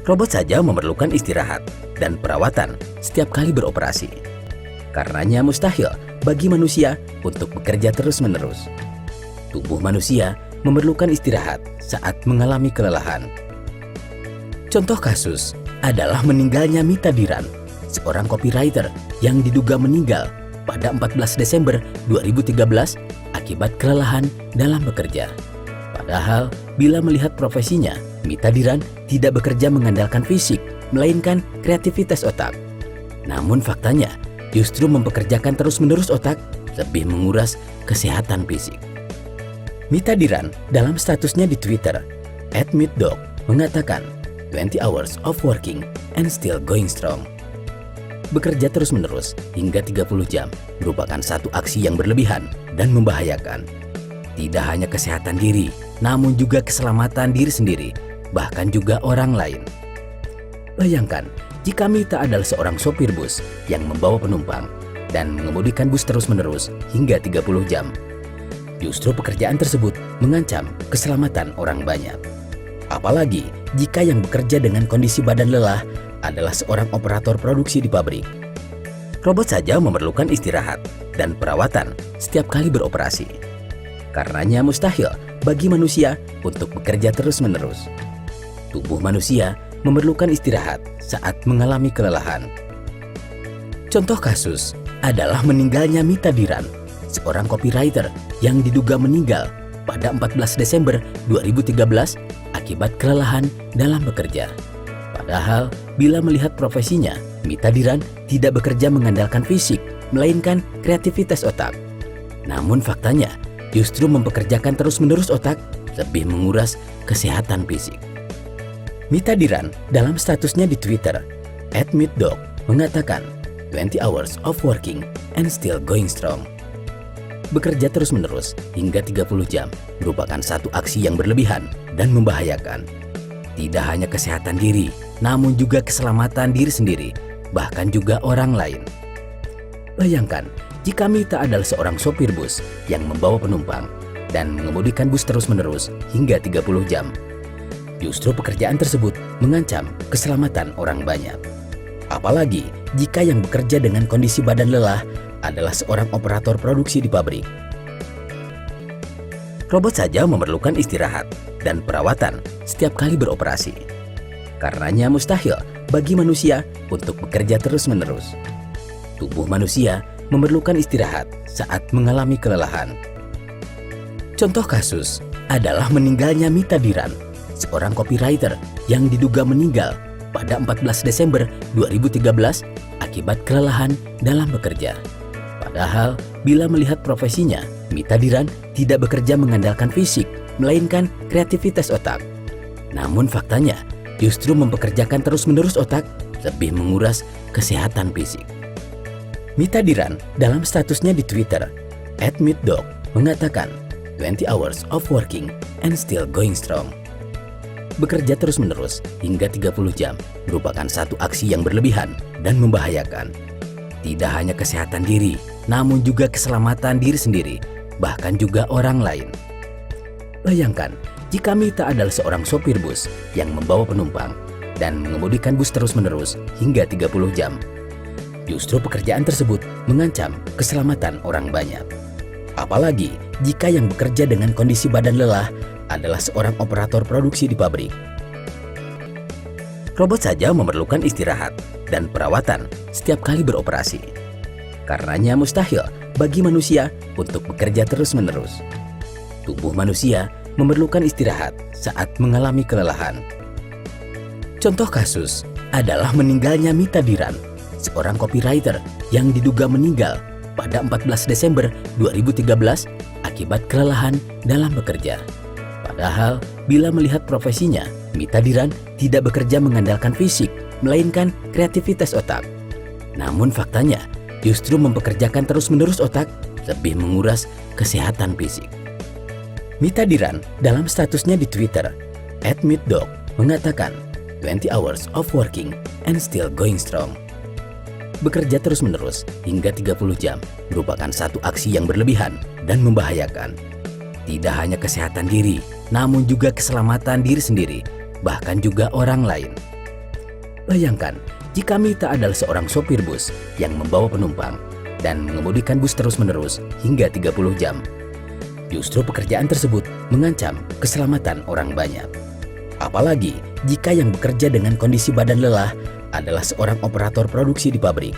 Robot saja memerlukan istirahat dan perawatan setiap kali beroperasi. Karenanya mustahil bagi manusia untuk bekerja terus-menerus. Tubuh manusia memerlukan istirahat saat mengalami kelelahan. Contoh kasus adalah meninggalnya Mita Diran, seorang copywriter yang diduga meninggal pada 14 Desember 2013 akibat kelelahan dalam bekerja. Padahal, bila melihat profesinya, Mita Diran tidak bekerja mengandalkan fisik, melainkan kreativitas otak. Namun faktanya, justru mempekerjakan terus-menerus otak, lebih menguras kesehatan fisik. Mita Diran dalam statusnya di Twitter, @meetdoc, mengatakan 20 hours of working and still going strong. Bekerja terus-menerus hingga 30 jam merupakan satu aksi yang berlebihan dan membahayakan. Tidak hanya kesehatan diri, namun juga keselamatan diri sendiri, bahkan juga orang lain. Bayangkan, jika Mita adalah seorang sopir bus yang membawa penumpang dan mengemudikan bus terus-menerus hingga 30 jam. Justru pekerjaan tersebut mengancam keselamatan orang banyak. Apalagi jika yang bekerja dengan kondisi badan lelah adalah seorang operator produksi di pabrik. Robot saja memerlukan istirahat dan perawatan setiap kali beroperasi. Karenanya mustahil bagi manusia untuk bekerja terus-menerus. Tubuh manusia memerlukan istirahat saat mengalami kelelahan. Contoh kasus adalah meninggalnya Mita Diran, seorang copywriter yang diduga meninggal pada 14 Desember 2013 akibat kelelahan dalam bekerja. Padahal, bila melihat profesinya, Mita Diran tidak bekerja mengandalkan fisik, melainkan kreativitas otak. Namun faktanya, justru mempekerjakan terus-menerus otak, lebih menguras kesehatan fisik. Mita Diran dalam statusnya di Twitter, @meetdoc, mengatakan 20 hours of working and still going strong. Bekerja terus-menerus hingga 30 jam merupakan satu aksi yang berlebihan dan membahayakan. Tidak hanya kesehatan diri, namun juga keselamatan diri sendiri, bahkan juga orang lain. Bayangkan, jika Mita adalah seorang sopir bus yang membawa penumpang dan mengemudikan bus terus-menerus hingga 30 jam. Justru pekerjaan tersebut mengancam keselamatan orang banyak. Apalagi jika yang bekerja dengan kondisi badan lelah adalah seorang operator produksi di pabrik. Robot saja memerlukan istirahat dan perawatan setiap kali beroperasi. Karenanya mustahil bagi manusia untuk bekerja terus-menerus. Tubuh manusia memerlukan istirahat saat mengalami kelelahan. Contoh kasus adalah meninggalnya Mita Diran, seorang copywriter yang diduga meninggal pada 14 Desember 2013 akibat kelelahan dalam bekerja. Padahal, bila melihat profesinya, Mita Diran tidak bekerja mengandalkan fisik, melainkan kreativitas otak. Namun faktanya, justru mempekerjakan terus-menerus otak, lebih menguras kesehatan fisik. Mita Diran dalam statusnya di Twitter, @meetdoc, mengatakan 20 hours of working and still going strong. Bekerja terus-menerus hingga 30 jam merupakan satu aksi yang berlebihan dan membahayakan. Tidak hanya kesehatan diri, namun juga keselamatan diri sendiri, bahkan juga orang lain. Bayangkan, jika Mita adalah seorang sopir bus yang membawa penumpang dan mengemudikan bus terus-menerus hingga 30 jam. Justru pekerjaan tersebut mengancam keselamatan orang banyak. Apalagi jika yang bekerja dengan kondisi badan lelah adalah seorang operator produksi di pabrik. Robot saja memerlukan istirahat dan perawatan setiap kali beroperasi. Karenanya mustahil bagi manusia untuk bekerja terus-menerus. Tubuh manusia memerlukan istirahat saat mengalami kelelahan. Contoh kasus adalah meninggalnya Mita Diran, seorang copywriter yang diduga meninggal pada 14 Desember 2013 akibat kelelahan dalam bekerja. Padahal, bila melihat profesinya, Mita Diran tidak bekerja mengandalkan fisik, melainkan kreativitas otak. Namun faktanya, justru mempekerjakan terus-menerus otak, lebih menguras kesehatan fisik. Mita Diran dalam statusnya di Twitter, @meetdoc, mengatakan 20 hours of working and still going strong. Bekerja terus-menerus hingga 30 jam merupakan satu aksi yang berlebihan dan membahayakan. Tidak hanya kesehatan diri, namun juga keselamatan diri sendiri, bahkan juga orang lain. Bayangkan jika Mita adalah seorang sopir bus yang membawa penumpang dan mengemudikan bus terus-menerus hingga 30 jam. Justru pekerjaan tersebut mengancam keselamatan orang banyak. Apalagi jika yang bekerja dengan kondisi badan lelah adalah seorang operator produksi di pabrik.